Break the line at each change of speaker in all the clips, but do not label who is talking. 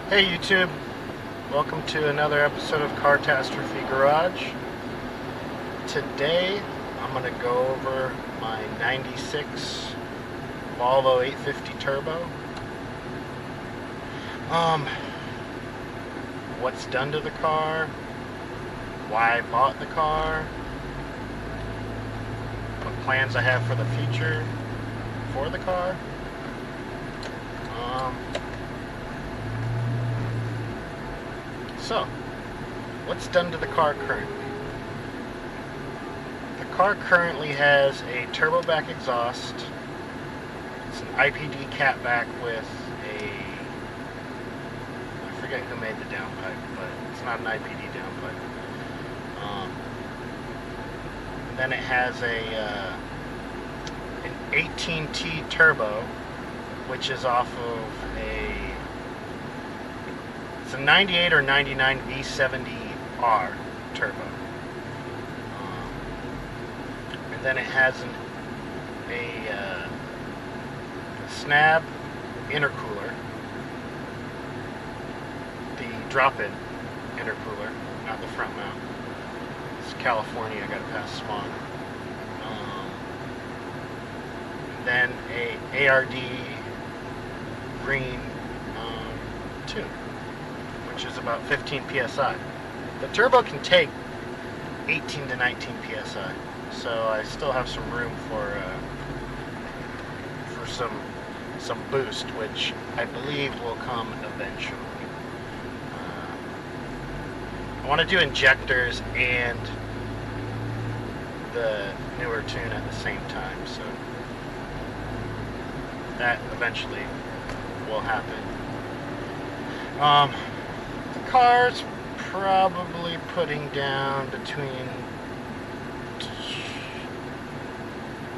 Hey YouTube, welcome to another episode of Cartastrophe Garage. Today I'm going to go over my 96 Volvo 850 Turbo. What's done to the car, why I bought the car, what plans I have for the future for the car. So, what's done to the car currently? The car currently has a turbo back exhaust. It's an IPD catback with a, I forget who made the downpipe, but it's not an IPD downpipe. And then it has an 18T turbo, which is off of it's a 98 or 99 V70R turbo. And then it has a snab intercooler, the drop-in intercooler, not the front mount. It's California, I gotta pass smog. Then a ARD green tune, which is about 15 psi. The turbo can take 18 to 19 psi, so I still have some room for some boost, which I believe will come eventually. I want to do injectors and the newer tune at the same time, so that eventually will happen. The car's probably putting down between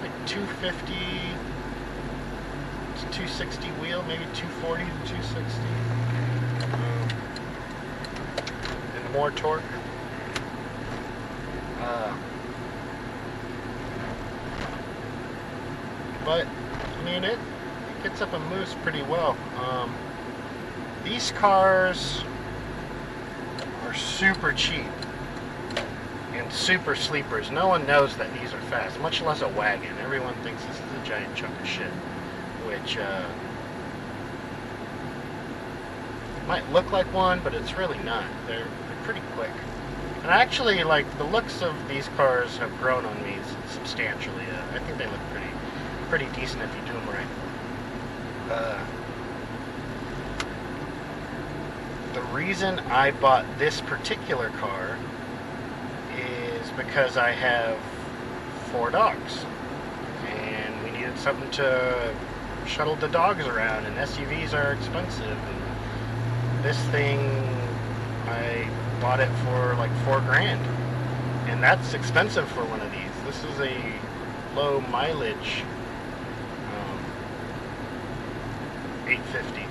like 250 to 260 wheel, maybe 240 to 260, and more torque. But I mean, it gets up a moose pretty well. These cars are super cheap and super sleepers. No one knows that these are fast, much less a wagon. Everyone thinks this is a giant chunk of shit, which might look like one, but it's really not. They're pretty quick. And actually, like, the looks of these cars have grown on me substantially. I think they look pretty decent if you do them right. The reason I bought this particular car is because I have 4 dogs, and we needed something to shuttle the dogs around, and SUVs are expensive. And this thing, I bought it for like $4 grand, and that's expensive for one of these. This is a low mileage 850.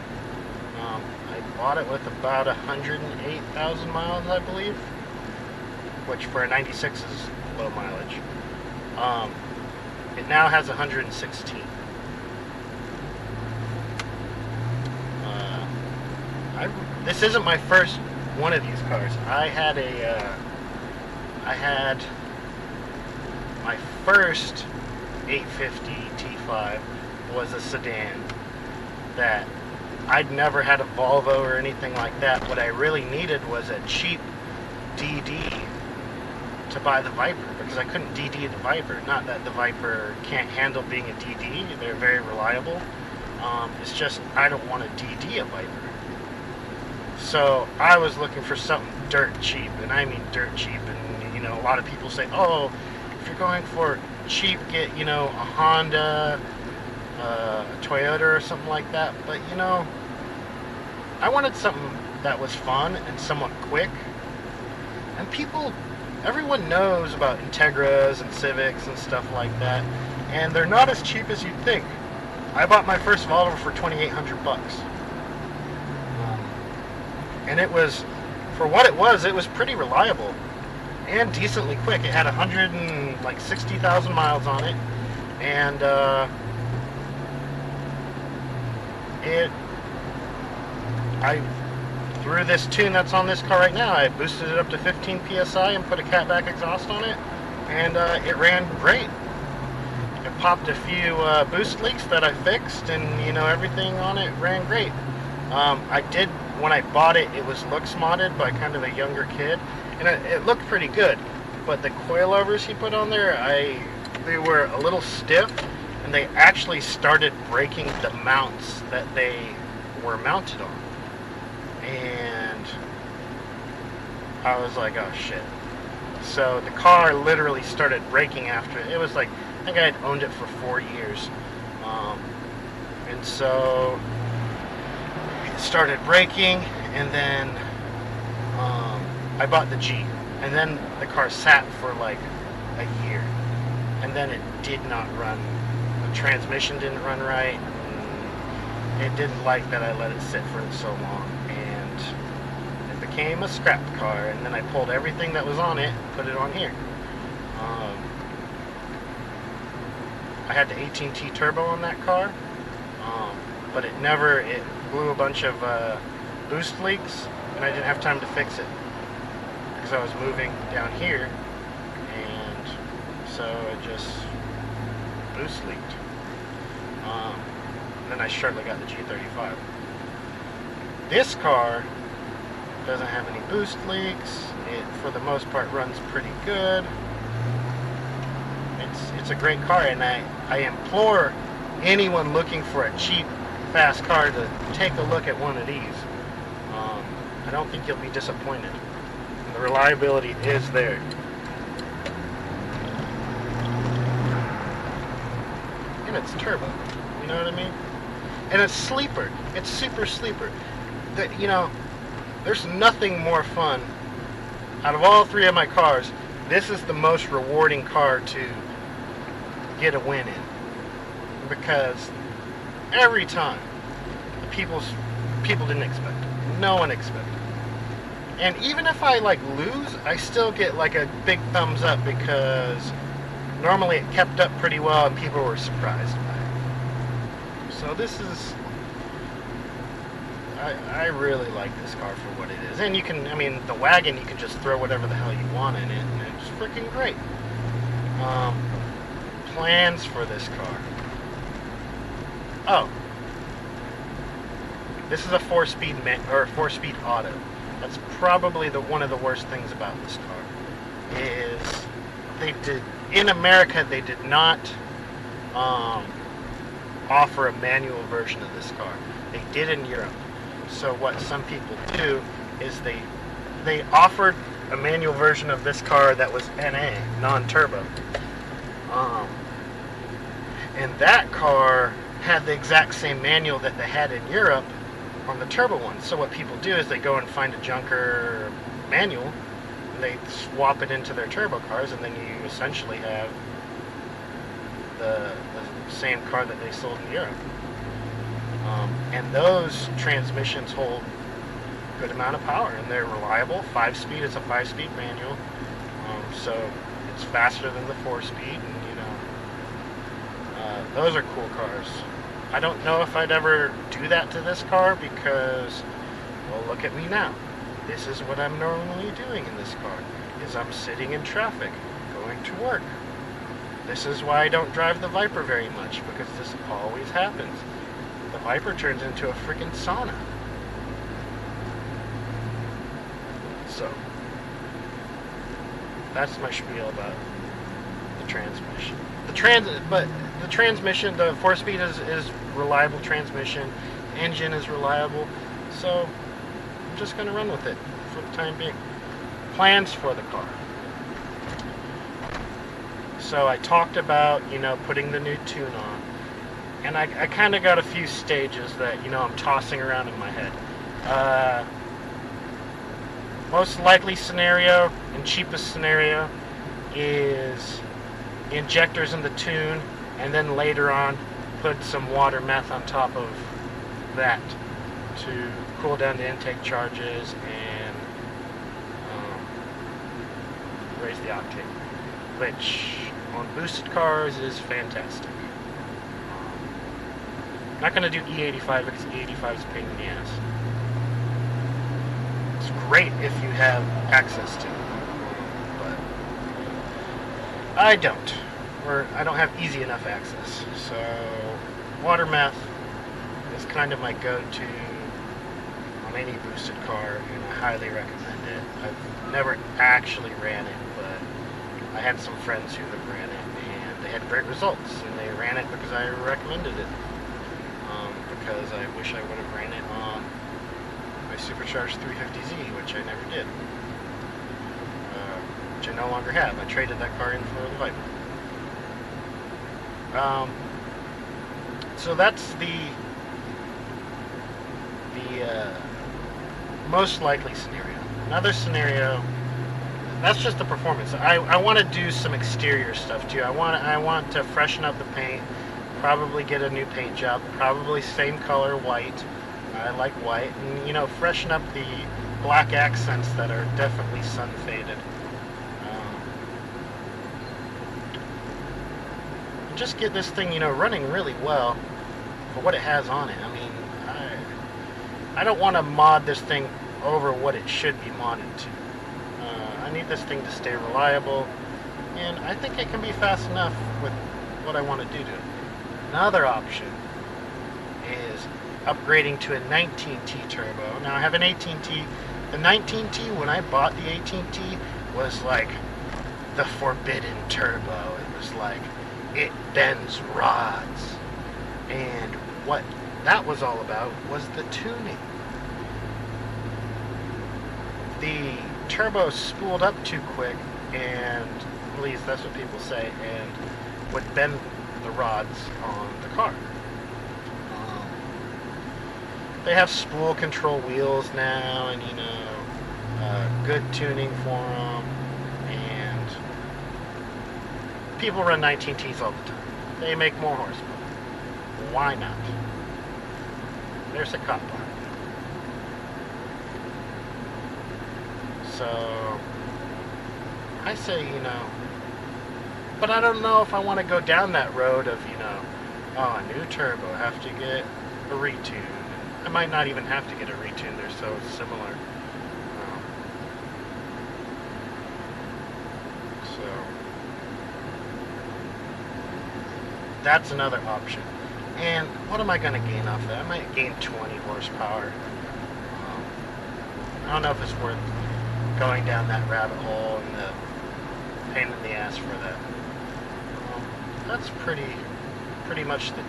I bought it with about 108,000 miles, I believe, which for a 96 is low mileage. It now has 116. This isn't my first one of these cars. I had my first 850 T5 was a sedan that I'd never had a Volvo or anything like that. What I really needed was a cheap DD to buy the Viper, because I couldn't DD the Viper. Not that the Viper can't handle being a DD, they're very reliable. It's just I don't want to DD a Viper. So I was looking for something dirt cheap, and I mean dirt cheap. And you know, a lot of people say, oh, if you're going for cheap, get, you know, a Honda, a Toyota or something like that. But you know, I wanted something that was fun and somewhat quick. And everyone knows about Integras and Civics and stuff like that, and they're not as cheap as you'd think. I bought my first Volvo for $2,800, and it was, for what it was pretty reliable and decently quick. It had 160,000 miles on it, and I through this tune that's on this car right now. I boosted it up to 15 psi and put a catback exhaust on it, and it ran great. It popped a few boost leaks that I fixed, and you know, everything on it ran great. I did, when I bought it, it was looks modded by kind of a younger kid, and it looked pretty good. But the coilovers he put on there, they were a little stiff, and they actually started breaking the mounts that they were mounted on. And I was like, oh shit. So the car literally started breaking after it. It was like, I think I had owned it for 4 years. And so it started breaking, and then I bought the Jeep. And then the car sat for like a year. And then it did not run. The transmission didn't run right. It didn't like that I let it sit for so long. And it became a scrap car. And then I pulled everything that was on it and put it on here. I had the 18T turbo on that car. But it blew a bunch of boost leaks. And I didn't have time to fix it, because I was moving down here, and so it just boost leaked. Then I shortly got the G35. This car doesn't have any boost leaks. It, for the most part, runs pretty good. It's a great car, and I implore anyone looking for a cheap, fast car to take a look at one of these. I don't think you'll be disappointed. The reliability is there. And it's turbo. You know what I mean? And it's sleeper. It's super sleeper. You know, there's nothing more fun. Out of all three of my cars, this is the most rewarding car to get a win in. Because every time, people didn't expect it. No one expected it. And even if I like lose, I still get like a big thumbs up, because normally it kept up pretty well and people were surprised by it. So this is, I really like this car for what it is. And you can, I mean, the wagon, you can just throw whatever the hell you want in it, and it's freaking great. Plans for this car. Oh. This is a 4-speed or 4-speed auto. That's probably one of the worst things about this car. Is in America they did not offer a manual version of this car. They did in Europe. So what some people do is they offered a manual version of this car that was NA, non-turbo. And that car had the exact same manual that they had in Europe on the turbo one. So what people do is they go and find a junker manual, and they swap it into their turbo cars, and then you essentially have the same car that they sold in Europe. And those transmissions hold a good amount of power, and they're reliable. 5-speed, it's a 5-speed manual, so it's faster than the 4-speed, and you know, those are cool cars. I don't know if I'd ever do that to this car, because, well, look at me now. This is what I'm normally doing in this car, is I'm sitting in traffic, going to work. This is why I don't drive the Viper very much, because this always happens. The Viper turns into a freaking sauna. So, that's my spiel about the transmission. The transmission, the 4-speed is reliable transmission. Engine is reliable. So, I'm just going to run with it for the time being. Plans for the car. So I talked about, you know, putting the new tune on. And I kind of got a few stages that, you know, I'm tossing around in my head. Most likely scenario and cheapest scenario is injectors in the tune, and then later on put some water meth on top of that to cool down the intake charges and raise the octane, which on boosted cars is fantastic. I'm not going to do E85 because E85 is a pain in the ass. great if you have access to it. But I don't. Or I don't have easy enough access. So water meth is kind of my go-to on any boosted car, and I highly recommend it. I've never actually ran it, but I had some friends who have ran it, and they had great results, and they ran it because I recommended it. Because I wish I would have ran it on my supercharged 350Z, which I never did. Which I no longer have. I traded that car in for the Viper. So that's the most likely scenario. Another scenario, that's just the performance. I want to do some exterior stuff too. I want to freshen up the paint, probably get a new paint job, probably same color, white. I like white, and, you know, freshen up the black accents that are definitely sun faded. Just get this thing, you know, running really well for what it has on it. I mean, I don't want to mod this thing over what it should be modded to. I need this thing to stay reliable, and I think it can be fast enough with what I want to do to it. Another option is upgrading to a 19T turbo. Now I have an 18T. The 19T, when I bought the 18T, was like the forbidden turbo. It was like, it bends rods. And what that was all about was the tuning. The turbo spooled up too quick, and at least that's what people say, and would bend the rods on the car. They have spool control wheels now, and, you know, good tuning for them, and people run 19Ts all the time. They make more horsepower. Why not? There's a cop on it. So I say, you know, but I don't know if I want to go down that road of, you know, oh, a new turbo, have to get a retune. I might not even have to get a retune, they're so similar. So that's another option. And what am I going to gain off of that? I might gain 20 horsepower. I don't know if it's worth going down that rabbit hole and the pain in the ass for that. That's pretty much the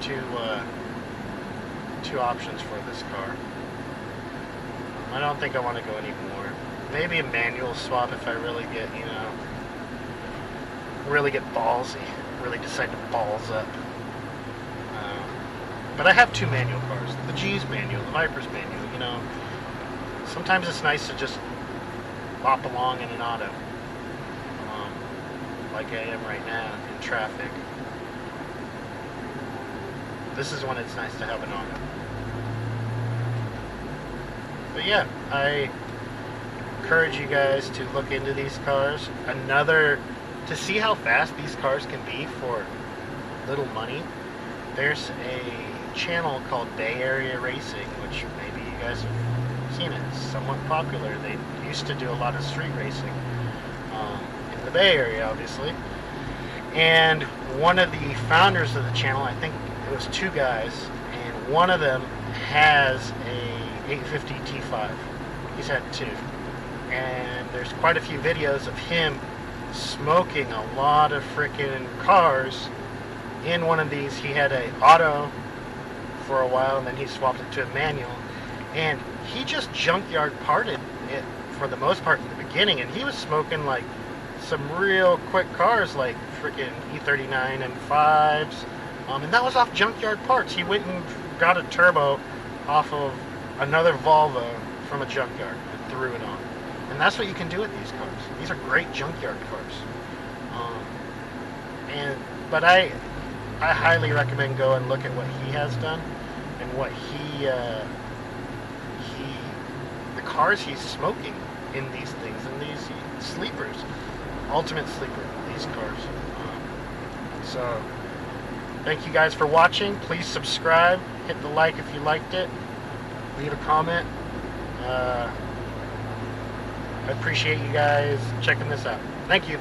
two options for this car. I don't think I want to go any more. Maybe a manual swap if I really get, you know, really get ballsy, really decide to balls up. But I have two manual cars. The G's manual, the Viper's manual, you know. Sometimes it's nice to just bop along in an auto. Like I am right now in traffic. This is when it's nice to have an auto. But yeah, I encourage you guys to look into these cars. To see how fast these cars can be for little money, there's a channel called Bay Area Racing, which maybe you guys have seen it. It's somewhat popular. They used to do a lot of street racing in the Bay Area, obviously. And one of the founders of the channel, I think it was two guys, and one of them has a 850 T5. He's had two. And there's quite a few videos of him smoking a lot of freaking cars in one of these. He had a auto for a while, and then he swapped it to a manual. And he just junkyard parted it for the most part in the beginning, and he was smoking like some real quick cars, like freaking E39 M5s, and that was off junkyard parts. He went and got a turbo off of another Volvo from a junkyard and threw it on. And that's what you can do with these cars. These are great junkyard cars. But I highly recommend go and look at what he has done and what the cars he's smoking in these things, in these sleepers, ultimate sleeper, these cars. So thank you guys for watching. Please subscribe, hit the like if you liked it, leave a comment. I appreciate you guys checking this out. Thank you.